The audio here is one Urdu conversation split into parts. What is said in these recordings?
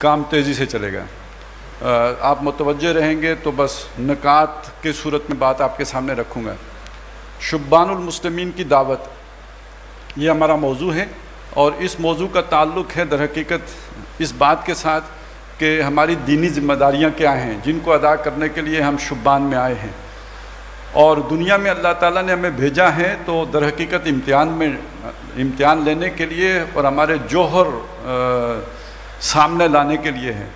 کام تیزی سے چلے گا. آپ متوجہ رہیں گے تو بس نکات کی صورت میں بات آپ کے سامنے رکھوں گا. شبان المسلمین کی دعوت یہ ہمارا موضوع ہے، اور اس موضوع کا تعلق ہے در حقیقت اس بات کے ساتھ کہ ہماری دینی ذمہ داریاں کیا ہیں جن کو ادا کرنے کے لیے ہم شبان میں آئے ہیں. اور دنیا میں اللہ تعالیٰ نے ہمیں بھیجا ہے تو در حقیقت امتحان لینے کے لیے اور ہمارے جوہر سامنے لانے کے لیے ہے.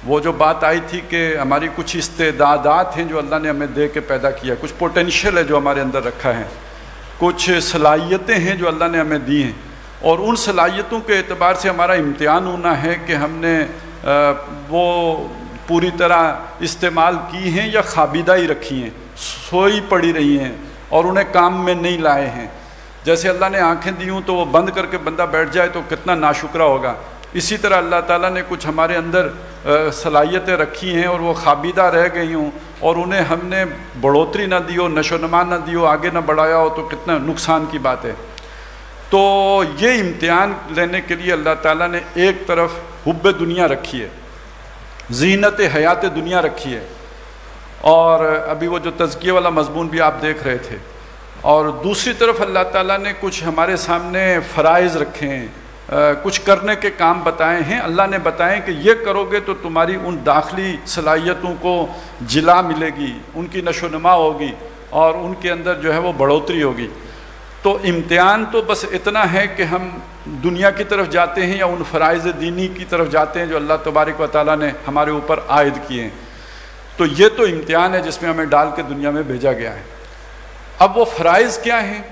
وہ جو بات آئی تھی کہ ہماری کچھ استعدادات ہیں جو اللہ نے ہمیں دے کے پیدا کیا، کچھ پوٹینشیل ہے جو ہمارے اندر رکھا ہے، کچھ صلاحیتیں ہیں جو اللہ نے ہمیں دی ہیں، اور ان صلاحیتوں کے اعتبار سے ہمارا امتحان ہونا ہے کہ ہم نے وہ پوری طرح استعمال کی ہیں یا خابیدہ ہی رکھی ہیں، سوئی پڑی رہی ہیں اور انہیں کام میں نہیں لائے ہیں. جیسے اللہ نے آنکھیں دی ہوں تو وہ بند کر کے بندہ بیٹھ جائے تو کتنا ناشکرا ہوگا، اسی طرح اللہ تعالیٰ نے کچھ ہمارے اندر صلاحیتیں رکھی ہیں اور وہ خابیدہ رہ گئی ہوں اور انہیں ہم نے بڑھوتری نہ دی ہو، نشو و نما نہ دی ہو، آگے نہ بڑھایا ہو، تو کتنا نقصان کی بات ہے. تو یہ امتحان لینے کے لیے اللہ تعالیٰ نے ایک طرف حب دنیا رکھی ہے، زینت حیات دنیا رکھی ہے، اور ابھی وہ جو تزکیہ والا مضمون بھی آپ دیکھ رہے تھے، اور دوسری طرف اللہ تعالیٰ نے کچھ ہمارے سامنے فرائض رکھے ہیں، کچھ کرنے کے کام بتائے ہیں. اللہ نے بتائیں کہ یہ کرو گے تو تمہاری ان داخلی صلاحیتوں کو جلا ملے گی، ان کی نشو و نما ہوگی اور ان کے اندر جو ہے وہ بڑھوتری ہوگی. تو امتحان تو بس اتنا ہے کہ ہم دنیا کی طرف جاتے ہیں یا ان فرائض دینی کی طرف جاتے ہیں جو اللہ تبارک و تعالیٰ نے ہمارے اوپر عائد کیے ہیں. تو یہ تو امتحان ہے جس میں ہمیں ڈال کے دنیا میں بھیجا گیا ہے. اب وہ فرائض کیا ہیں؟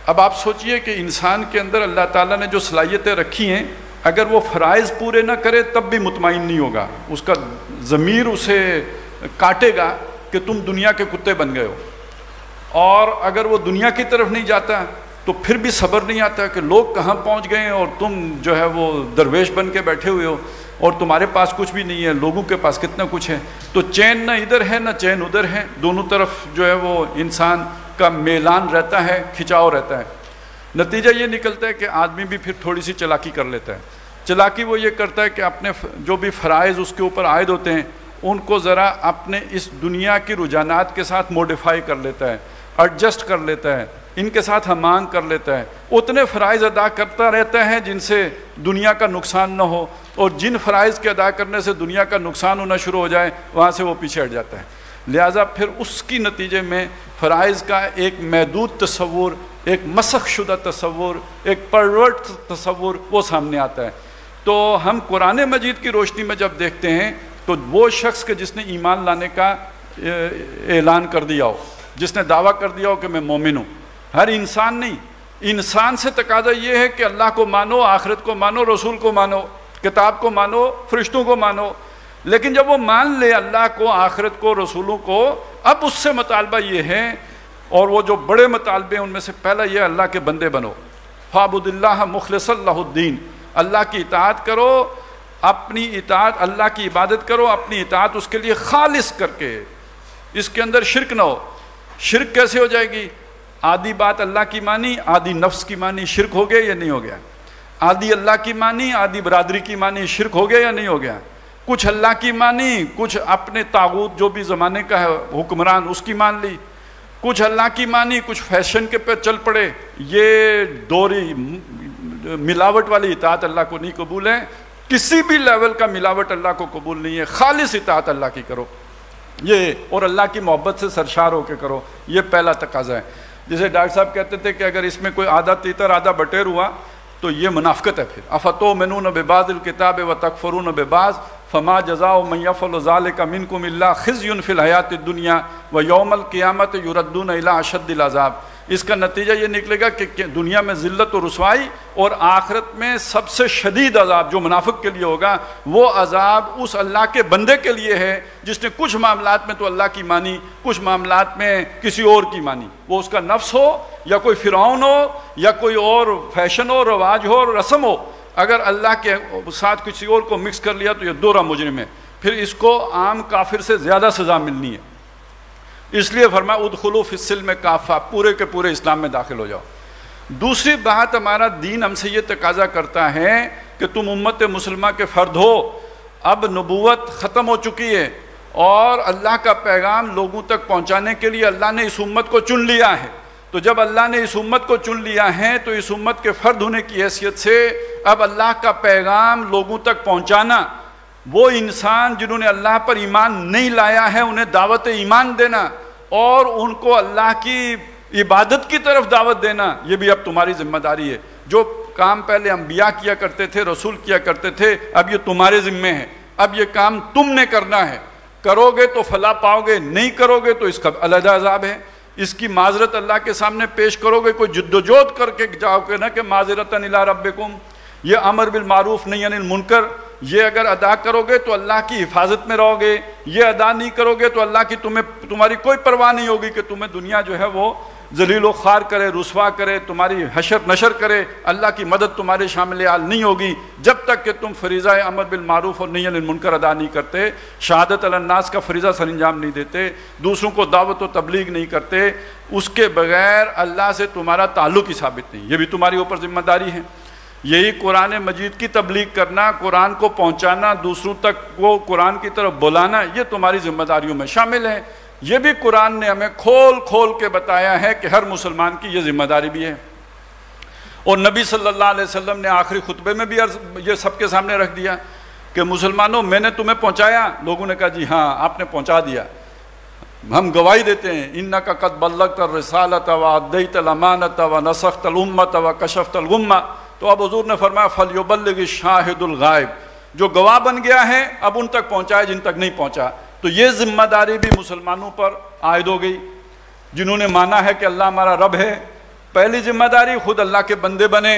اب آپ سوچئے کہ انسان کے اندر اللہ تعالیٰ نے جو صلاحیتیں رکھی ہیں، اگر وہ فرائض پورے نہ کرے تب بھی مطمئن نہیں ہوگا، اس کا ضمیر اسے کاٹے گا کہ تم دنیا کے کتے بن گئے ہو. اور اگر وہ دنیا کی طرف نہیں جاتا تو پھر بھی صبر نہیں آتا کہ لوگ کہاں پہنچ گئے ہیں اور تم جو ہے وہ درویش بن کے بیٹھے ہوئے ہو اور تمہارے پاس کچھ بھی نہیں ہے، لوگوں کے پاس کتنا کچھ ہے. تو چین نہ ادھر ہے نہ چین ادھر ہے، دونوں طرف جو ہے وہ انسان کا میلان رہتا ہے، کھچاؤ رہتا ہے. نتیجہ یہ نکلتا ہے کہ آدمی بھی پھر تھوڑی سی چلاکی کر لیتا ہے. چلاکی وہ یہ کرتا ہے کہ اپنے جو بھی فرائض اس کے اوپر عائد ہوتے ہیں ان کو ذرا اپنے اس دنیا کی رجحانات کے ساتھ موڈیفائی کر لیتا ہے، ایڈجسٹ کر لیتا ہے، ان کے ساتھ ہمانگ کر لیتا ہے. اتنے فرائض ادا کرتا رہتا ہے جن سے دنیا کا نقصان نہ ہو، اور جن فرائض کے ادا کرنے سے دنیا کا نقصان ہونا شروع ہو جائے وہاں سے وہ پیچھے ہٹ جاتا ہے. لہٰذا پھر اس کی نتیجے میں فرائض کا ایک محدود تصور، ایک مسخ شدہ تصور، ایک پرورٹ تصور وہ سامنے آتا ہے. تو ہم قرآن مجید کی روشنی میں جب دیکھتے ہیں تو وہ شخص کے جس نے ایمان لانے کا اعلان کر دیا ہو، جس نے دعویٰ کر دیا ہو کہ میں مومن ہوں، ہر انسان نہیں، انسان سے تقاضا یہ ہے کہ اللہ کو مانو، آخرت کو مانو، رسول کو مانو، کتاب کو مانو، فرشتوں کو مانو. لیکن جب وہ مان لے اللہ کو، آخرت کو، رسولوں کو، اب اس سے مطالبہ یہ ہے، اور وہ جو بڑے مطالبے ہیں ان میں سے پہلا یہ اللہ کے بندے بنو. فاعبد اللہ مخلصا لہ الدین، اللہ کی اطاعت کرو، اپنی اطاعت اللہ کی عبادت کرو، اپنی اطاعت اس کے لیے خالص کر کے، اس کے اندر شرک نہ ہو. شرک کیسے ہو جائے گی؟ آدھی بات اللہ کی مانی، آدھی نفس کی مانی، شرک ہو گیا یا نہیں ہو گیا؟ آدھی اللہ کی مانی، آدھی برادری کی مانی، شرک ہو گیا یا نہیں ہو گیا؟ کچھ اللہ کی مانی، کچھ اپنے طاغوت جو بھی زمانے کا ہے حکمران اس کی مان لی، کچھ اللہ کی مانی، کچھ فیشن کے پہ چل پڑے. یہ دوری ملاوٹ والی اطاعت اللہ کو نہیں قبول ہے. کسی بھی لیول کا ملاوٹ اللہ کو قبول نہیں ہے. خالص اطاعت اللہ کی کرو یہ، اور اللہ کی محبت سے سرشار ہو کے کرو. یہ پہلا تقاضا ہے. جسے ڈاکٹر صاحب کہتے تھے کہ اگر اس میں کوئی آدھا تیتر آدھا بٹیر ہوا تو یہ منافقت ہے. پھر افتؤمنون ببعض الکتاب وتکفرون ببعض فما جزاء من یفعل ذلک منکم الا خزی فی الحیاۃ الدنیا ویوم القیامۃ یردون الی اشد العذاب. اس کا نتیجہ یہ نکلے گا کہ دنیا میں ذلت و رسوائی، اور آخرت میں سب سے شدید عذاب جو منافق کے لیے ہوگا وہ عذاب اس اللہ کے بندے کے لیے ہے جس نے کچھ معاملات میں تو اللہ کی مانی، کچھ معاملات میں کسی اور کی مانی. وہ اس کا نفس ہو یا کوئی فرعون ہو یا کوئی اور فیشن ہو، رواج ہو، رسم ہو، اگر اللہ کے ساتھ کسی اور کو مکس کر لیا تو یہ دوہرا مجرم ہے. پھر اس کو عام کافر سے زیادہ سزا ملنی ہے. اس لیے فرمایا ادخلوا فی السلم کافہ، پورے کے پورے اسلام میں داخل ہو جاؤ. دوسری بات، ہمارا دین ہم سے یہ تقاضا کرتا ہے کہ تم امت مسلمہ کے فرد ہو، اب نبوت ختم ہو چکی ہے اور اللہ کا پیغام لوگوں تک پہنچانے کے لیے اللہ نے اس امت کو چن لیا ہے۔ تو جب اللہ نے اس امت کو چن لیا ہے تو اس امت کے فرد ہونے کی حیثیت سے اب اللہ کا پیغام لوگوں تک پہنچانا، وہ انسان جنہوں نے اللہ پر ایمان نہیں لایا ہے انہیں دعوت ایمان دینا اور ان کو اللہ کی عبادت کی طرف دعوت دینا، یہ بھی اب تمہاری ذمہ داری ہے۔ جو کام پہلے انبیاء کیا کرتے تھے، رسول کیا کرتے تھے، اب یہ تمہارے ذمے ہے، اب یہ کام تم نے کرنا ہے۔ کرو گے تو فلاح پاؤ گے، نہیں کرو گے تو اس کا علیحدہ عذاب ہے۔ اس کی معذرت اللہ کے سامنے پیش کرو گے، کوئی جدوجہد کر کے جاؤ گے نا کہ معذرتاً الی ربکم، یہ امر بالمعروف نہی عن المنکر، یہ اگر ادا کرو گے تو اللہ کی حفاظت میں رہو گے، یہ ادا نہیں کرو گے تو اللہ کی تمہاری کوئی پرواہ نہیں ہوگی کہ تمہیں دنیا جو ہے وہ ذلیل و خوار کرے، رسوا کرے، تمہاری حشر نشر کرے، اللہ کی مدد تمہارے شامل حال نہیں ہوگی جب تک کہ تم فریضہ امر بالمعروف اور نہی عن المنکر ادا نہیں کرتے، شہادت علی الناس کا فریضہ سر انجام نہیں دیتے، دوسروں کو دعوت و تبلیغ نہیں کرتے، اس کے بغیر اللہ سے تمہارا تعلق ہی ثابت نہیں۔ یہ بھی تمہاری اوپر ذمہ داری ہے۔ یہی قرآن مجید کی تبلیغ کرنا، قرآن کو پہنچانا، دوسروں تک وہ قرآن کی طرف بلانا، یہ تمہاری ذمہ داریوں میں شامل ہے۔ یہ بھی قرآن نے ہمیں کھول کھول کے بتایا ہے کہ ہر مسلمان کی یہ ذمہ داری بھی ہے۔ اور نبی صلی اللہ علیہ وسلم نے آخری خطبے میں بھی یہ سب کے سامنے رکھ دیا کہ مسلمانوں میں نے تمہیں پہنچایا، لوگوں نے کہا جی ہاں آپ نے پہنچا دیا، ہم گواہی دیتے ہیں، انک قد بلغت الرسالۃ وادیت الامانۃ ونصحت الامۃ وکشفت الغمۃ۔ تو اب حضور نے فرمایا فلیبلغ الشاہد الغائب، جو گواہ بن گیا ہے اب ان تک پہنچائے جن تک نہیں پہنچا۔ تو یہ ذمہ داری بھی مسلمانوں پر عائد ہو گئی جنہوں نے مانا ہے کہ اللہ ہمارا رب ہے۔ پہلی ذمہ داری خود اللہ کے بندے بنے،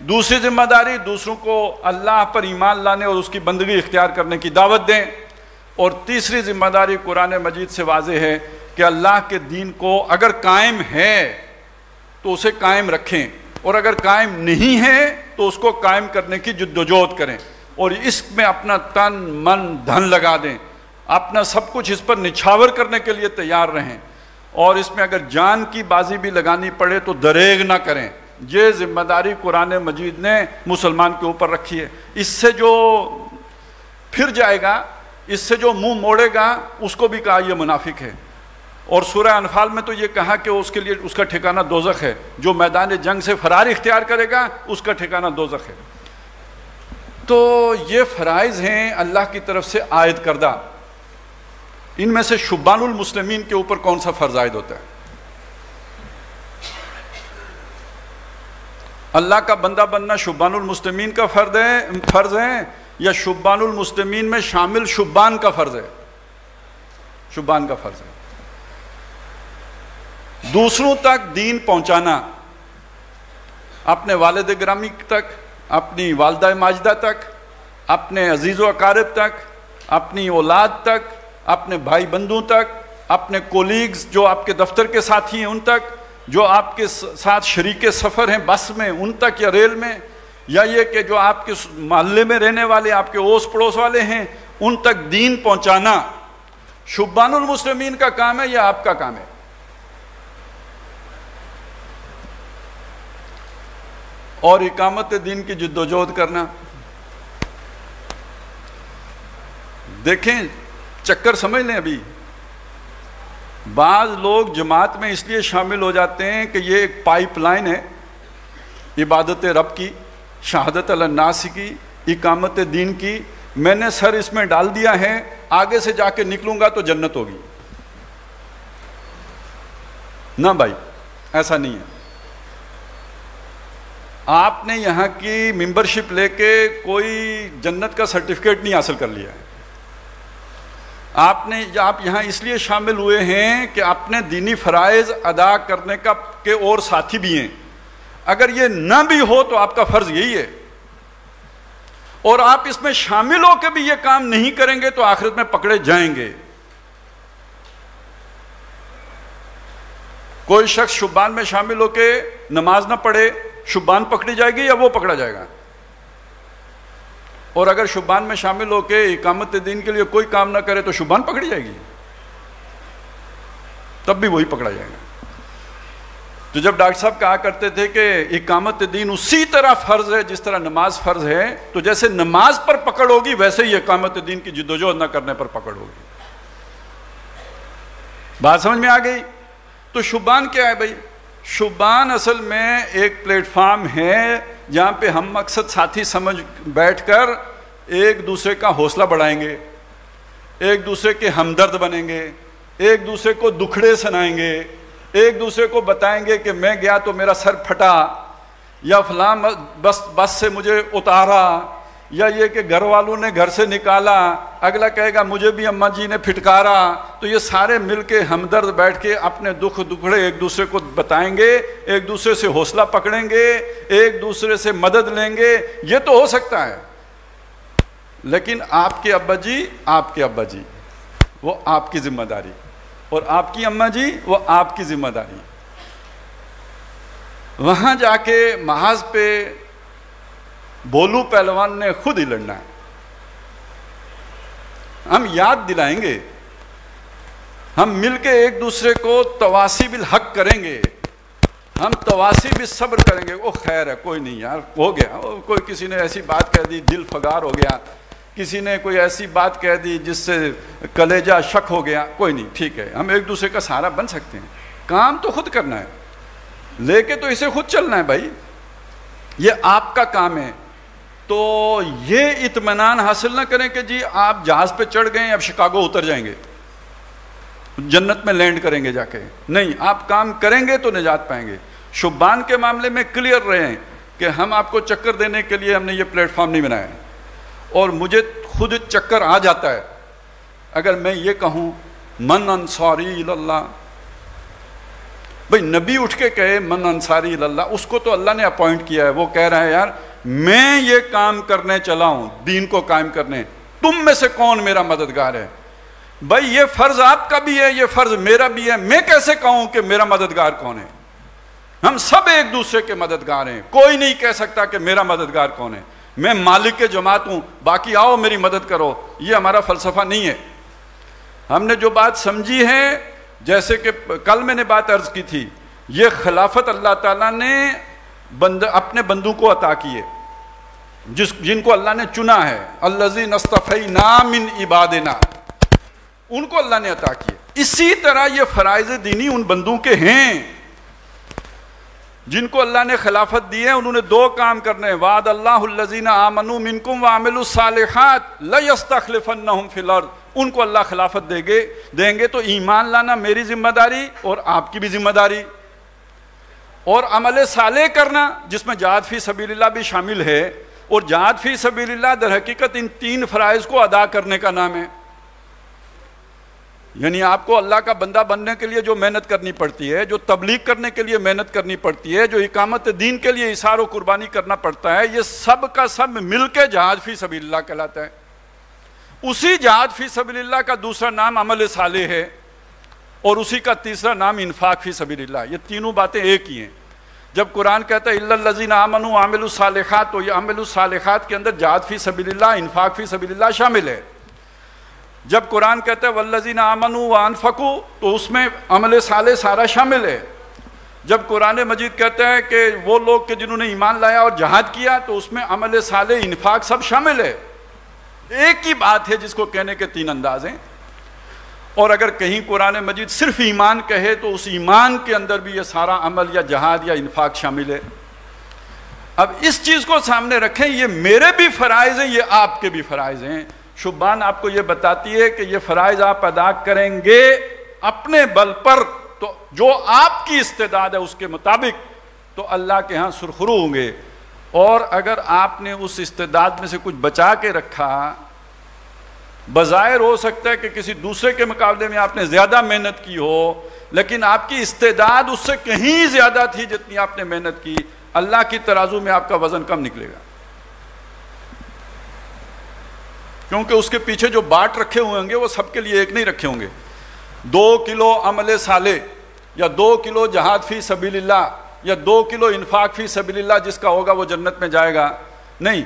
دوسری ذمہ داری دوسروں کو اللہ پر ایمان لانے اور اس کی بندگی اختیار کرنے کی دعوت دیں، اور تیسری ذمہ داری قرآن مجید سے واضح ہے کہ اللہ کے دین کو اگر قائم ہے تو اسے قائم رکھیں، اور اگر قائم نہیں ہے تو اس کو قائم کرنے کی جدوجہد کریں، اور اس میں اپنا تن من دھن لگا دیں، اپنا سب کچھ اس پر نچھاور کرنے کے لیے تیار رہیں، اور اس میں اگر جان کی بازی بھی لگانی پڑے تو دریغ نہ کریں۔ یہ ذمہ داری قرآن مجید نے مسلمان کے اوپر رکھی ہے۔ اس سے جو پھر جائے گا، اس سے جو منہ موڑے گا، اس کو بھی کہا یہ منافق ہے۔ اور سورہ انفال میں تو یہ کہا کہ اس کے لیے اس کا ٹھکانہ دوزخ ہے، جو میدان جنگ سے فرار اختیار کرے گا اس کا ٹھکانہ دوزخ ہے۔ تو یہ فرائض ہیں اللہ کی طرف سے عائد کردہ۔ ان میں سے شبان المسلمین کے اوپر کون سا فرض عائد ہوتا ہے؟ اللہ کا بندہ بننا شبان المسلمین کا فرض ہے یا شبان المسلمین میں شامل شبان کا فرض ہے؟ شبان کا فرض ہے۔ دوسروں تک دین پہنچانا، اپنے والد گرامی تک، اپنی والدہ ماجدہ تک، اپنے عزیز و اقارب تک، اپنی اولاد تک، اپنے بھائی بندوں تک، اپنے کولیگز جو آپ کے دفتر کے ساتھی ہیں ان تک، جو آپ کے ساتھ شریک سفر ہیں بس میں ان تک یا ریل میں، یا یہ کہ جو آپ کے محلے میں رہنے والے آپ کے اوس پڑوس والے ہیں ان تک دین پہنچانا شبان المسلمین کا کام ہے یا آپ کا کام ہے؟ اور اقامت دین کی جدوجہد کرنا، دیکھیں چکر سمجھ لیں، ابھی بعض لوگ جماعت میں اس لیے شامل ہو جاتے ہیں کہ یہ ایک پائپ لائن ہے عبادت رب کی، شہادت علی الناس کی، اقامت دین کی، میں نے سر اس میں ڈال دیا ہے، آگے سے جا کے نکلوں گا تو جنت ہوگی۔ نہ بھائی، ایسا نہیں ہے۔ آپ نے یہاں کی ممبرشپ لے کے کوئی جنت کا سرٹیفکیٹ نہیں حاصل کر لیا ہے۔ آپ یہاں اس لیے شامل ہوئے ہیں کہ اپنے دینی فرائض ادا کرنے کے اور ساتھی بھی ہیں۔ اگر یہ نہ بھی ہو تو آپ کا فرض یہی ہے، اور آپ اس میں شامل ہو کے بھی یہ کام نہیں کریں گے تو آخرت میں پکڑے جائیں گے۔ کوئی شخص شبان میں شامل ہو کے نماز نہ پڑھے، شبان پکڑی جائے گی یا وہ پکڑا جائے گا؟ اور اگر شبان میں شامل ہو کے اقامت دین کے لیے کوئی کام نہ کرے تو شبان پکڑی جائے گی، تب بھی وہی پکڑا جائے گا۔ تو جب ڈاکٹر صاحب کہا کرتے تھے کہ اقامت دین اسی طرح فرض ہے جس طرح نماز فرض ہے، تو جیسے نماز پر پکڑ ہوگی ویسے ہی اقامت دین کی جدوجہد نہ کرنے پر پکڑ ہوگی۔ بات سمجھ میں آ گئی؟ تو شبان کیا ہے بھائی؟ شبان اصل میں ایک پلیٹ فارم ہے جہاں پہ ہم مقصد ساتھی سمجھ بیٹھ کر ایک دوسرے کا حوصلہ بڑھائیں گے، ایک دوسرے کے ہمدرد بنیں گے، ایک دوسرے کو دکھڑے سنائیں گے، ایک دوسرے کو بتائیں گے کہ میں گیا تو میرا سر پھٹا، یا فلاں بس سے مجھے اتارا، یا یہ کہ گھر والوں نے گھر سے نکالا، اگلا کہے گا مجھے بھی اماں جی نے پھٹکارا۔ تو یہ سارے مل کے ہمدرد بیٹھ کے اپنے دکھ دکھڑے ایک دوسرے کو بتائیں گے، ایک دوسرے سے حوصلہ پکڑیں گے، ایک دوسرے سے مدد لیں گے۔ یہ تو ہو سکتا ہے، لیکن آپ کے ابا جی وہ آپ کی ذمہ داری، اور آپ کی اماں جی وہ آپ کی ذمہ داری۔ وہاں جا کے محاذ پہ بولو پہلوان نے خود ہی لڑنا ہے۔ ہم یاد دلائیں گے، ہم مل کے ایک دوسرے کو تواسی بالحق کریں گے، ہم تواسی بالصبر کریں گے۔ وہ خیر ہے، کوئی نہیں یار، ہو گیا، کوئی کسی نے ایسی بات کہہ دی دل فگار ہو گیا، کسی نے کوئی ایسی بات کہہ دی جس سے کلیجہ شک ہو گیا، کوئی نہیں، ٹھیک ہے، ہم ایک دوسرے کا سہارا بن سکتے ہیں۔ کام تو خود کرنا ہے، لے کے تو اسے خود چلنا ہے بھائی، یہ آپ کا کام ہے۔ تو یہ اطمینان حاصل نہ کریں کہ جی آپ جہاز پہ چڑھ گئے اب شکاگو اتر جائیں گے، جنت میں لینڈ کریں گے جا کے، نہیں، آپ کام کریں گے تو نجات پائیں گے۔ شبان کے معاملے میں کلیئر رہیں کہ ہم آپ کو چکر دینے کے لیے ہم نے یہ پلیٹ فارم نہیں بنایا، اور مجھے خود چکر آ جاتا ہے اگر میں یہ کہوں من انصاری اللہ۔ بھئی نبی اٹھ کے کہے من انصاری اللہ، اس کو تو اللہ نے اپوائنٹ کیا ہے، وہ کہہ رہا ہے یار میں یہ کام کرنے چلا ہوں، دین کو قائم کرنے، تم میں سے کون میرا مددگار ہے؟ بھئی یہ فرض آپ کا بھی ہے، یہ فرض میرا بھی ہے، میں کیسے کہوں کہ میرا مددگار کون ہے؟ ہم سب ایک دوسرے کے مددگار ہیں، کوئی نہیں کہہ سکتا کہ میرا مددگار کون ہے، میں مالک کے جماعت ہوں، باقی آؤ میری مدد کرو، یہ ہمارا فلسفہ نہیں ہے۔ ہم نے جو بات سمجھی ہے، جیسے کہ کل میں نے بات عرض کی تھی، یہ خلافت اللہ تعالیٰ نے اپنے بندوں کو عطا کی ہے، جن کو اللہ نے چنا ہے، الذین اصطفینا من عبادنا، ان کو اللہ نے عطا کی ہے۔ اسی طرح یہ فرائض دینی ان بندوں کے ہیں جن کو اللہ نے خلافت دی ہے، انہوں نے دو کام کرنے ہیں، وعد اللہ الذین آمنوا منکم وعملوا الصالحات لیستخلفنہم فی الارض، ان کو اللہ خلافت دیں گے۔ تو ایمان لانا میری ذمہ داری اور آپ کی بھی ذمہ داری، اور عمل صالح کرنا جس میں جہاد فی سبیل اللہ بھی شامل ہے، اور جہاد فی سبیل اللہ در حقیقت ان تین فرائض کو ادا کرنے کا نام ہے۔ یعنی آپ کو اللہ کا بندہ بننے کے لیے جو محنت کرنی پڑتی ہے، جو تبلیغ کرنے کے لیے محنت کرنی پڑتی ہے، جو اقامت دین کے لیے اثار و قربانی کرنا پڑتا ہے، یہ سب کا سب مل کے جہاد فی سبیل اللہ کہلاتا ہے۔ اسی جہاد فی سبیل اللہ کا دوسرا نام عمل صالح ہے، اور اسی کا تیسرا نام انفاق فی سبیل اللہ۔ یہ تینوں باتیں ایک ہی ہیں۔ جب قرآن کہتا ہے الا الذین آمنوا وعملوا الصالحات، تو یہ عمل الصالحات کے اندر جہاد فی سبیل اللہ، انفاق فی سبیل اللہ شامل ہے۔ جب قرآن کہتا ہے والذین آمنوا وانفقوا، تو اس میں عمل صالح سارا شامل ہے۔ جب قرآن مجید کہتا ہے کہ وہ لوگ کہ جنہوں نے ایمان لایا اور جہاد کیا، تو اس میں عمل صالح، انفاق سب شامل ہے۔ ایک ہی بات ہے جس کو کہنے کے تین انداز ہیں۔ اور اگر کہیں قرآن مجید صرف ایمان کہے تو اس ایمان کے اندر بھی یہ سارا عمل یا جہاد یا انفاق شامل ہے۔ اب اس چیز کو سامنے رکھیں، یہ میرے بھی فرائض ہیں، یہ آپ کے بھی فرائض ہیں۔ شبان آپ کو یہ بتاتی ہے کہ یہ فرائض آپ ادا کریں گے اپنے بل پر، تو جو آپ کی استعداد ہے اس کے مطابق، تو اللہ کے ہاں سرخرو ہوں گے۔ اور اگر آپ نے اس استعداد میں سے کچھ بچا کے رکھا، بظاہر ہو سکتا ہے کہ کسی دوسرے کے مقابلے میں آپ نے زیادہ محنت کی ہو، لیکن آپ کی استعداد اس سے کہیں زیادہ تھی جتنی آپ نے محنت کی، اللہ کی ترازو میں آپ کا وزن کم نکلے گا، کیونکہ اس کے پیچھے جو باٹ رکھے ہوئے ہوں گے وہ سب کے لیے ایک نہیں رکھے ہوں گے۔ 2 کلو عمل صالح، یا 2 کلو جہاد فی سبیل اللہ، یا 2 کلو انفاق فی سبیل اللہ جس کا ہوگا وہ جنت میں جائے گا، نہیں،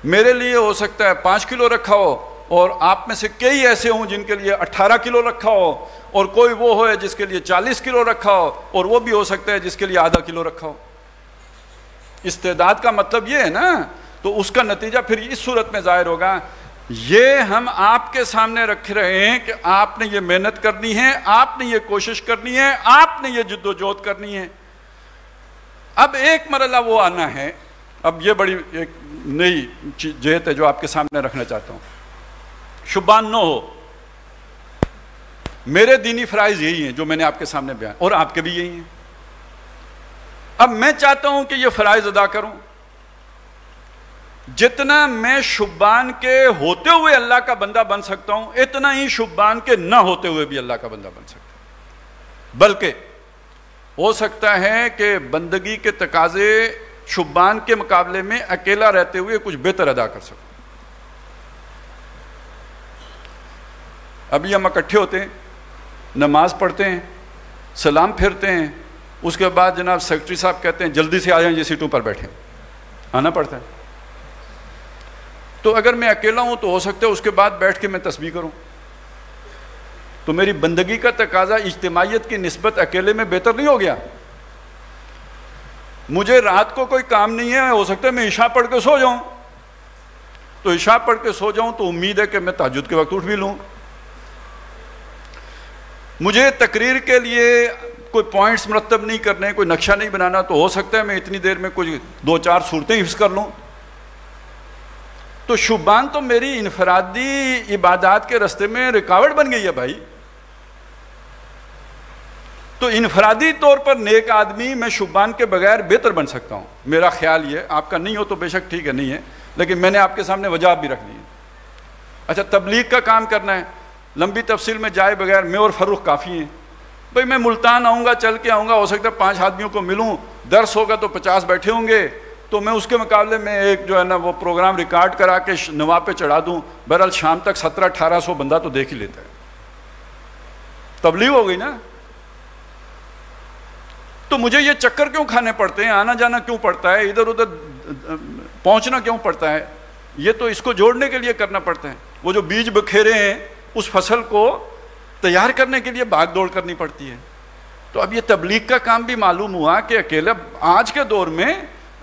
میرے لیے ہو سکتا ہے 5 کلو رکھا ہو، اور آپ میں سے کئی ایسے ہوں جن کے لیے 18 کلو رکھا ہو، اور کوئی وہ ہو جس کے لیے 40 کلو رکھا ہو، اور وہ بھی ہو سکتا ہے جس کے لیے آدھا کلو رکھا ہو۔ استعداد کا مطلب یہ ہے نا، تو اس کا نتیجہ پھر اس صورت میں ظاہر ہوگا۔ یہ ہم آپ کے سامنے رکھ رہے ہیں کہ آپ نے یہ محنت کرنی ہے، آپ نے یہ کوشش کرنی ہے، آپ نے یہ جد و جہد کرنی ہے۔ اب ایک مرحلہ وہ آنا ہے، اب یہ بڑی ایک نئی جہت ہے جو آپ کے سامنے رکھنا چاہتا ہوں۔ شبان نہ ہو، میرے دینی فرائض یہی ہیں جو میں نے آپ کے سامنے بیان، اور آپ کے بھی یہی ہیں۔ اب میں چاہتا ہوں کہ یہ فرائض ادا کروں، جتنا میں شبان کے ہوتے ہوئے اللہ کا بندہ بن سکتا ہوں، اتنا ہی شبان کے نہ ہوتے ہوئے بھی اللہ کا بندہ بن سکتا ہوں۔ بلکہ ہو سکتا ہے کہ بندگی کے تقاضے شبان کے مقابلے میں اکیلا رہتے ہوئے کچھ بہتر ادا کر سکوں۔ ابھی ہم اکٹھے ہوتے ہیں، نماز پڑھتے ہیں، سلام پھرتے ہیں، اس کے بعد جناب سیکرٹری صاحب کہتے ہیں جلدی سے آ جائیں، یہ سیٹوں پر بیٹھیں، آنا پڑتا ہے۔ تو اگر میں اکیلا ہوں تو ہو سکتا ہے اس کے بعد بیٹھ کے میں تسبیح کروں، تو میری بندگی کا تقاضا اجتماعیت کی نسبت اکیلے میں بہتر نہیں ہو گیا؟ مجھے رات کو کوئی کام نہیں ہے، ہو سکتا ہے میں عشاء پڑھ کے سو جاؤں، تو عشاء پڑھ کے سو جاؤں تو امید ہے کہ میں تہجد کے وقت اٹھ بھی لوں۔ مجھے تقریر کے لیے کوئی پوائنٹس مرتب نہیں کرنے، کوئی نقشہ نہیں بنانا، تو ہو سکتا ہے میں اتنی دیر میں کچھ 2-4 صورتیں حفظ کر لوں۔ تو شبان تو میری انفرادی عبادات کے راستے میں رکاوٹ بن گئی ہے بھائی۔ تو انفرادی طور پر نیک آدمی میں شبان کے بغیر بہتر بن سکتا ہوں، میرا خیال یہ، آپ کا نہیں ہو تو بے شک ٹھیک ہے، نہیں ہے، لیکن میں نے آپ کے سامنے وجہ بھی رکھ لی ہے۔ اچھا، تبلیغ کا کام کرنا ہے، لمبی تفصیل میں جائے بغیر میں اور فروخ کافی ہیں۔ بھئی میں ملتان آؤں گا، چل کے آؤں گا، ہو سکتا ہے 5 آدمیوں کو ملوں، درس ہوگا تو 50 بیٹھے ہوں گے، تو میں اس کے مقابلے میں ایک جو ہے نا وہ پروگرام ریکارڈ کرا کے نوا پہ چڑھا دوں، بہرحال شام تک 1700-1800 بندہ تو دیکھ ہی لیتا ہے، تبلیغ ہو گئی نا۔ تو مجھے یہ چکر کیوں کھانے پڑتے ہیں، آنا جانا کیوں پڑتا ہے، ادھر ادھر پہنچنا کیوں پڑتا ہے؟ یہ تو اس کو جوڑنے کے لیے کرنا پڑتا ہے۔ وہ جو بیج بکھیرے ہیں اس فصل کو تیار کرنے کے لیے بھاگ دوڑ کرنی پڑتی ہے۔ تو اب یہ تبلیغ کا کام بھی معلوم ہوا کہ اکیلا آج کے دور میں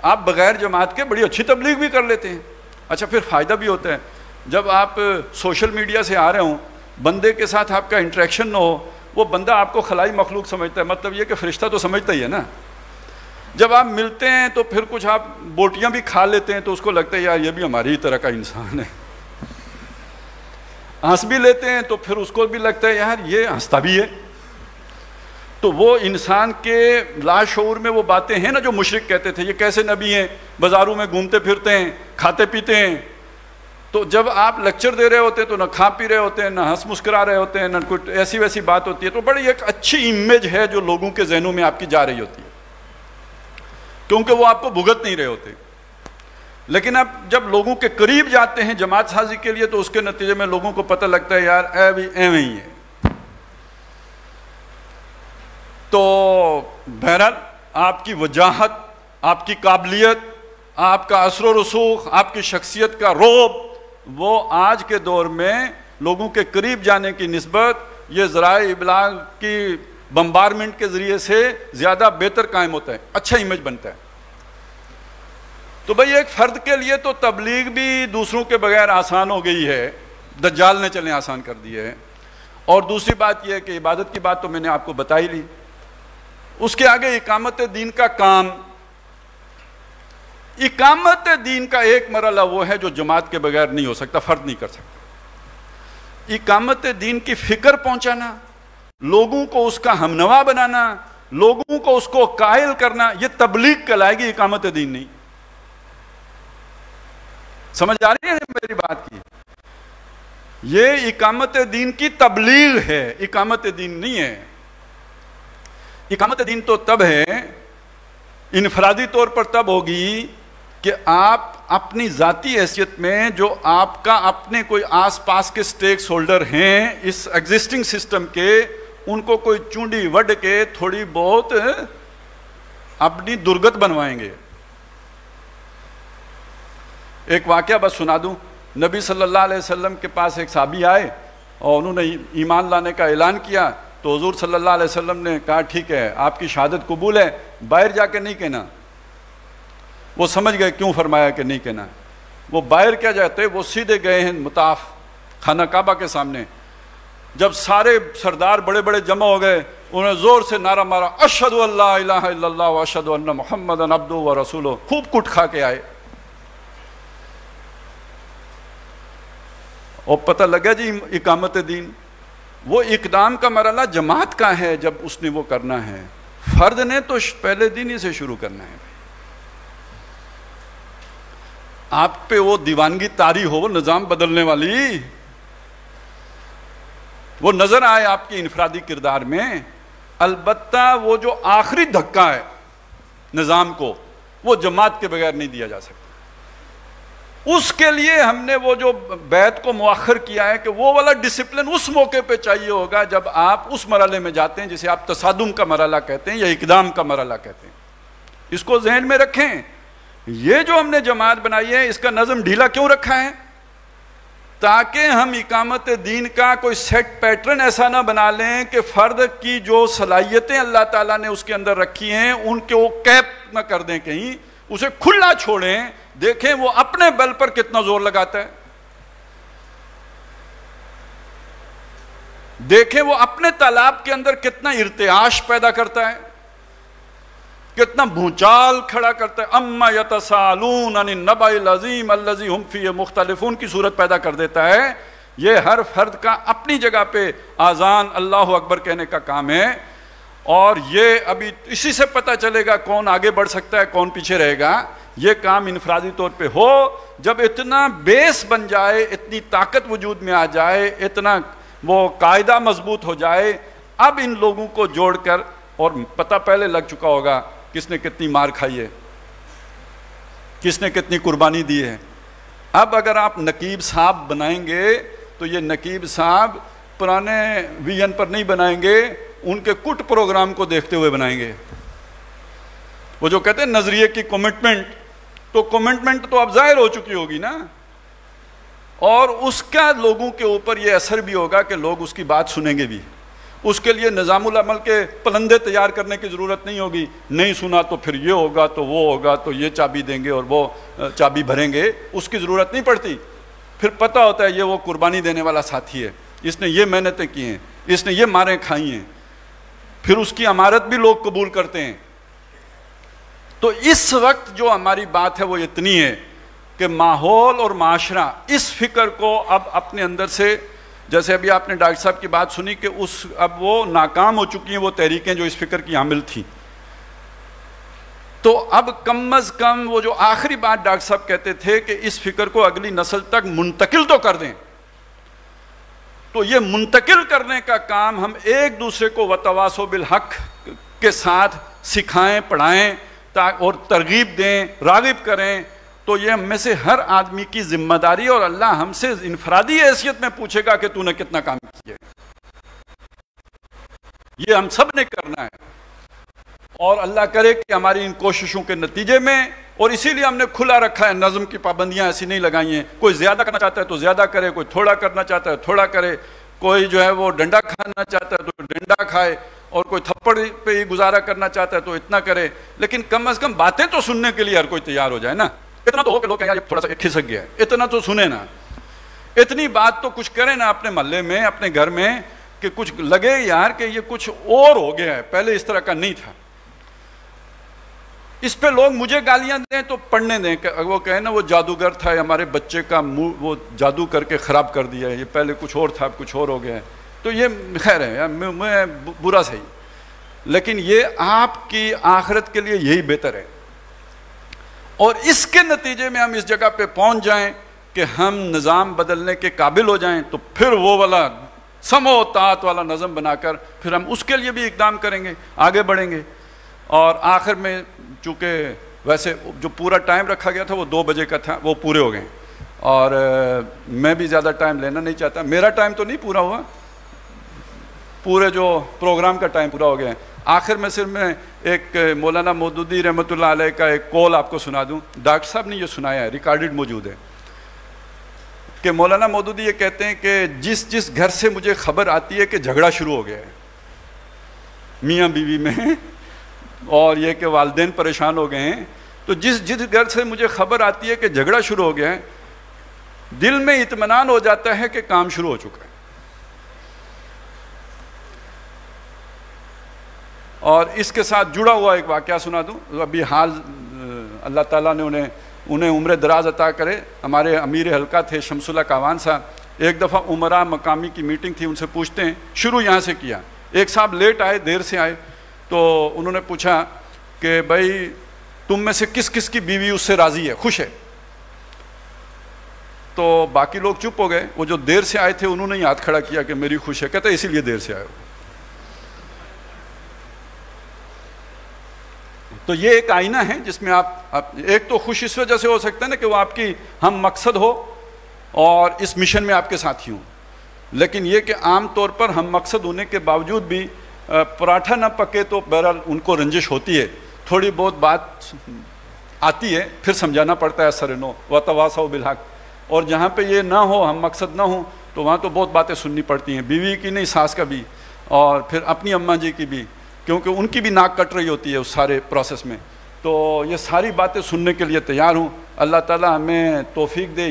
آپ بغیر جماعت کے بڑی اچھی تبلیغ بھی کر لیتے ہیں۔ اچھا، پھر فائدہ بھی ہوتا ہے، جب آپ سوشل میڈیا سے آ رہے ہوں، بندے کے ساتھ آپ کا انٹریکشن نہ ہو، وہ بندہ آپ کو خلائی مخلوق سمجھتا ہے، مطلب یہ کہ فرشتہ تو سمجھتا ہی ہے نا۔ جب آپ ملتے ہیں تو پھر کچھ آپ بوٹیاں بھی کھا لیتے ہیں تو اس کو لگتا ہے یار یہ بھی ہماری طرح کا انسان ہے، ہنس بھی لیتے ہیں تو پھر اس کو بھی لگتا ہے یار یہ ہنستا بھی ہے۔ تو وہ انسان کے لاشعور میں وہ باتیں ہیں نا جو مشرک کہتے تھے، یہ کیسے نبی ہیں، بازاروں میں گھومتے پھرتے ہیں، کھاتے پیتے ہیں۔ تو جب آپ لیکچر دے رہے ہوتے ہیں تو نہ کھا پی رہے ہوتے ہیں، نہ ہنس مسکرا رہے ہوتے ہیں، نہ کوئی ایسی ویسی بات ہوتی ہے، تو بڑی ایک اچھی امیج ہے جو لوگوں کے ذہنوں میں آپ کی جا رہی ہوتی ہے، کیونکہ وہ آپ کو بھگت نہیں رہے ہوتے۔ لیکن اب جب لوگوں کے قریب جاتے ہیں جماعت سازی کے لیے تو اس کے نتیجے میں لوگوں کو پتہ لگتا ہے یار اے بھی ایویں ہی ہے۔ تو بہرحال آپ کی وجاہت، آپ کی قابلیت، آپ کا اثر و رسوخ، آپ کی شخصیت کا رعب، وہ آج کے دور میں لوگوں کے قریب جانے کی نسبت یہ ذرائع ابلاغ کی بمبارمنٹ کے ذریعے سے زیادہ بہتر قائم ہوتا ہے، اچھا امیج بنتا ہے۔ تو بھئی ایک فرد کے لیے تو تبلیغ بھی دوسروں کے بغیر آسان ہو گئی ہے، دجال نے چلیں آسان کر دی ہے۔ اور دوسری بات یہ ہے کہ عبادت کی بات تو میں نے آپ کو بتائی لی، اس کے آگے اقامت دین کا کام۔ اقامت دین کا ایک مرحلہ وہ ہے جو جماعت کے بغیر نہیں ہو سکتا، فرد نہیں کر سکتا۔ اقامت دین کی فکر پہنچانا، لوگوں کو اس کا ہمنوا بنانا، لوگوں کو اس کو قائل کرنا، یہ تبلیغ کہلائے گی، اقامت دین نہیں۔ سمجھ آ رہی ہے میری بات کی؟ یہ اقامت دین کی تبلیغ ہے، اقامت دین نہیں ہے۔ اقامت دین تو تب ہے، انفرادی طور پر تب ہوگی کہ آپ اپنی ذاتی حیثیت میں جو آپ کا اپنے کوئی آس پاس کے سٹیکس ہولڈر ہیں اس ایگزسٹنگ سسٹم کے، ان کو کوئی چونڈی وڈ کے تھوڑی بہت اپنی درگت بنوائیں گے۔ ایک واقعہ بس سنا دوں، نبی صلی اللہ علیہ وسلم کے پاس ایک صحابی آئے اور انہوں نے ایمان لانے کا اعلان کیا، تو حضور صلی اللہ علیہ وسلم نے کہا ٹھیک ہے آپ کی شہادت قبول ہے، باہر جا کے نہیں کہنا۔ وہ سمجھ گئے کیوں فرمایا کہ نہیں کہنا۔ وہ باہر کیا جاتے، وہ سیدھے گئے ہیں مطاف خانہ کعبہ کے سامنے۔ جب سارے سردار بڑے بڑے جمع ہو گئے، انہوں نے زور سے نعرہ مارا، اشہد ان لا الہ الا اللہ و اشہد ان محمدا عبدہ و رسولہ، خوب کٹ کھا کے آئے۔ اور پتہ لگا جی اقامت دین، وہ اقدام کا مرحلہ جماعت کا ہے جب اس نے وہ کرنا ہے، فرد نے تو پہلے دن ہی سے شروع کرنا ہے۔ آپ پہ وہ دیوانگی طاری ہو، وہ نظام بدلنے والی، وہ نظر آئے آپ کی انفرادی کردار میں، البتہ وہ جو آخری دھکا ہے نظام کو، وہ جماعت کے بغیر نہیں دیا جا سکتا۔ اس کے لیے ہم نے وہ جو بیعت کو مؤخر کیا ہے کہ وہ والا ڈسپلن اس موقع پہ چاہیے ہوگا جب آپ اس مرحلے میں جاتے ہیں جسے آپ تصادم کا مرحلہ کہتے ہیں یا اقدام کا مرحلہ کہتے ہیں۔ اس کو ذہن میں رکھیں۔ یہ جو ہم نے جماعت بنائی ہے، اس کا نظم ڈھیلا کیوں رکھا ہے؟ تاکہ ہم اقامت دین کا کوئی سیٹ پیٹرن ایسا نہ بنا لیں کہ فرد کی جو صلاحیتیں اللہ تعالیٰ نے اس کے اندر رکھی ہیں ان کے وہ کیپ نہ کر دیں، کہیں اسے کھلا چھوڑیں، دیکھیں وہ اپنے بل پر کتنا زور لگاتا ہے، دیکھیں وہ اپنے طالاب کے اندر کتنا ارتعاش پیدا کرتا ہے، کتنا بھونچال کھڑا کرتا ہے، اما یتسالون عن النبأ العظیم الذی ہم فیہ مختلفون کی صورت پیدا کر دیتا ہے۔ یہ ہر فرد کا اپنی جگہ پہ آذان اللہ اکبر کہنے کا کام ہے، اور یہ ابھی اسی سے پتہ چلے گا کون آگے بڑھ سکتا ہے کون پیچھے رہے گا۔ یہ کام انفرادی طور پہ ہو جب اتنا بیس بن جائے، اتنی طاقت وجود میں آ جائے، اتنا وہ قاعدہ مضبوط ہو جائے، اب ان لوگوں کو جوڑ کر، اور پتہ پہلے لگ چکا ہوگا کس نے کتنی مار کھائی ہے، کس نے کتنی قربانی دی ہے۔ اب اگر آپ نقیب صاحب بنائیں گے تو یہ نقیب صاحب پرانے ویژن پر نہیں بنائیں گے، ان کے کٹ پروگرام کو دیکھتے ہوئے بنائیں گے۔ وہ جو کہتے ہیں نظریے کی کمٹمنٹ، تو کمٹمنٹ تو اب ظاہر ہو چکی ہوگی نا، اور اس کا لوگوں کے اوپر یہ اثر بھی ہوگا کہ لوگ اس کی بات سنیں گے بھی۔ اس کے لیے نظام العمل کے پلندے تیار کرنے کی ضرورت نہیں ہوگی، نہیں سنا تو پھر یہ ہوگا تو وہ ہوگا تو یہ چابی دیں گے اور وہ چابی بھریں گے، اس کی ضرورت نہیں پڑتی۔ پھر پتہ ہوتا ہے یہ وہ قربانی دینے والا ساتھی ہے، اس نے یہ محنتیں کی ہیں، اس نے یہ ماریں کھائی ہیں، پھر اس کی امارت بھی لوگ قبول کرتے ہیں۔ تو اس وقت جو ہماری بات ہے وہ اتنی ہے کہ ماحول اور معاشرہ اس فکر کو اب اپنے اندر سے، جیسے ابھی آپ نے ڈاکٹر صاحب کی بات سنی کہ اب وہ ناکام ہو چکی ہیں وہ تحریکیں جو اس فکر کی حامل تھیں، تو اب کم از کم وہ جو آخری بات ڈاکٹر صاحب کہتے تھے کہ اس فکر کو اگلی نسل تک منتقل تو کر دیں، تو یہ منتقل کرنے کا کام ہم ایک دوسرے کو وتواصوا بالحق کے ساتھ سکھائیں، پڑھائیں اور ترغیب دیں، راغب کریں، تو یہ ہم میں سے ہر آدمی کی ذمہ داری، اور اللہ ہم سے انفرادی حیثیت میں پوچھے گا کہ تو نے کتنا کام کیا ہے، یہ ہم سب نے کرنا ہے۔ اور اللہ کرے کہ ہماری ان کوششوں کے نتیجے میں، اور اسی لیے ہم نے کھلا رکھا ہے، نظم کی پابندیاں ایسی نہیں لگائی ہیں، کوئی زیادہ کرنا چاہتا ہے تو زیادہ کرے، کوئی تھوڑا کرنا چاہتا ہے تھوڑا کرے، کوئی جو ہے وہ ڈنڈا کھانا چاہتا ہے تو ڈنڈا کھائے، اور کوئی تھپڑ پہ ہی گزارا کرنا چاہتا ہے تو اتنا کرے، لیکن کم از کم باتیں تو سننے کے لیے ہر کوئی تیار ہو جائے نا۔ اتنا تو ہو کہ لوگ کہیں یار تھوڑا سا کھسک گیا ہے، اتنا تو سنے نا، اتنی بات تو کچھ کریں نا اپنے محلے میں، اپنے گھر میں، کہ کچھ لگے یار کہ یہ کچھ اور ہو گیا ہے، پہلے اس طرح کا نہیں تھا۔ اس پہ لوگ مجھے گالیاں دیں تو پڑھنے دیں، کہ وہ کہیں نا وہ جادوگر تھا، ہمارے بچے کا منہ وہ جادو کر کے خراب کر دیا ہے، یہ پہلے کچھ اور تھا اب کچھ اور ہو گیا ہے، تو یہ خیر ہے یار، میں برا صحیح، لیکن یہ آپ کی آخرت کے لیے یہی بہتر ہے۔ اور اس کے نتیجے میں ہم اس جگہ پہ پہنچ جائیں کہ ہم نظام بدلنے کے قابل ہو جائیں، تو پھر وہ والا سمع و طاعت والا نظم بنا کر پھر ہم اس کے لیے بھی اقدام کریں گے، آگے بڑھیں گے۔ اور آخر میں چونکہ ویسے جو پورا ٹائم رکھا گیا تھا وہ 2 بجے کا تھا، وہ پورے ہو گئے، اور میں بھی زیادہ ٹائم لینا نہیں چاہتا، میرا ٹائم تو نہیں پورا ہوا، پورے جو پروگرام کا ٹائم پورا ہو گیا ہے۔ آخر میں صرف میں ایک مولانا مودودی رحمۃ اللہ علیہ کا ایک کال آپ کو سنا دوں، ڈاکٹر صاحب نے یہ سنایا ہے، ریکارڈڈ موجود ہے۔ کہ مولانا مودودی یہ کہتے ہیں کہ جس گھر سے مجھے خبر آتی ہے کہ جھگڑا شروع ہو گیا ہے میاں بیوی میں، اور یہ کہ والدین پریشان ہو گئے ہیں، تو جس گھر سے مجھے خبر آتی ہے کہ جھگڑا شروع ہو گیا ہے، دل میں اطمینان ہو جاتا ہے کہ کام شروع ہو چکا ہے۔ اور اس کے ساتھ جڑا ہوا ایک واقعہ سنا دوں، ابھی حال اللہ تعالیٰ نے انہیں عمر دراز عطا کرے، ہمارے امیر حلقہ تھے شمس اللہ کاوان صاحب، ایک دفعہ عمرہ مقامی کی میٹنگ تھی، ان سے پوچھتے ہیں، شروع یہاں سے کیا، ایک صاحب لیٹ آئے، دیر سے آئے، تو انہوں نے پوچھا کہ بھائی تم میں سے کس کس کی بیوی اس سے راضی ہے، خوش ہے؟ تو باقی لوگ چپ ہو گئے، وہ جو دیر سے آئے تھے انہوں نے ہاتھ کھڑا کیا کہ میری خوش ہے، کہتے اسی لیے دیر سے آئے ہو۔ تو یہ ایک آئینہ ہے جس میں آپ ایک تو خوش اس وجہ سے ہو سکتا ہے نا کہ وہ آپ کی ہم مقصد ہو اور اس مشن میں آپ کے ساتھی ہوں، لیکن یہ کہ عام طور پر ہم مقصد ہونے کے باوجود بھی پراٹھا نہ پکے تو بہرحال ان کو رنجش ہوتی ہے، تھوڑی بہت بات آتی ہے، پھر سمجھانا پڑتا ہے سر نو وتواصوا بالحق، اور جہاں پہ یہ نہ ہو، ہم مقصد نہ ہوں، تو وہاں تو بہت باتیں سننی پڑتی ہیں، بیوی کی نہیں، ساس کا بھی، اور پھر اپنی اماں جی کی بھی، کیونکہ ان کی بھی ناک کٹ رہی ہوتی ہے اس سارے پروسیس میں، تو یہ ساری باتیں سننے کے لیے تیار ہوں۔ اللہ تعالیٰ ہمیں توفیق دے۔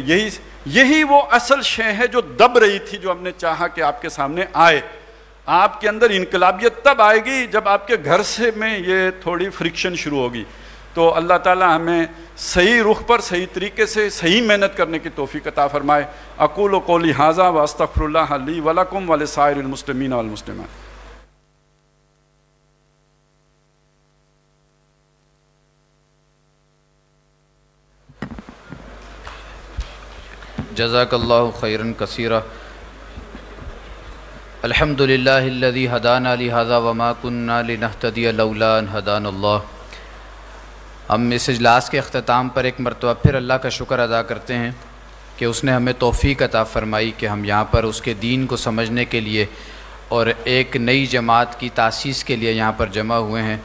یہی وہ اصل شے ہے جو دب رہی تھی، جو ہم نے چاہا کہ آپ کے سامنے آئے۔ آپ کے اندر انقلابیت تب آئے گی جب آپ کے گھر سے میں یہ تھوڑی فرکشن شروع ہوگی، تو اللہ تعالیٰ ہمیں صحیح رخ پر صحیح طریقے سے صحیح محنت کرنے کی توفیق عطا فرمائے۔ اقول قولی ھذا واستغفر اللہ لی ولکم ولسائر المسلمین والمسلمات۔ جزاک اللہ خیرا کثیرا۔ الحمد للہ الذی ہدانا لہذا وما کننا لنہتدی لولا ان ہدانا اللہ۔ ہم اس اجلاس کے اختتام پر ایک مرتبہ پھر اللہ کا شکر ادا کرتے ہیں کہ اس نے ہمیں توفیق عطا فرمائی کہ ہم یہاں پر اس کے دین کو سمجھنے کے لیے اور ایک نئی جماعت کی تاسیس کے لیے یہاں پر جمع ہوئے ہیں۔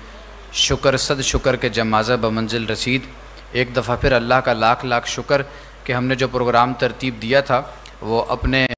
شکر صد شکر کے جمازہ بمنزل رسید۔ ایک دفعہ پھر اللہ کا لاکھ لاکھ شکر کہ ہم نے جو پروگرام ترتیب دیا تھا وہ اپنے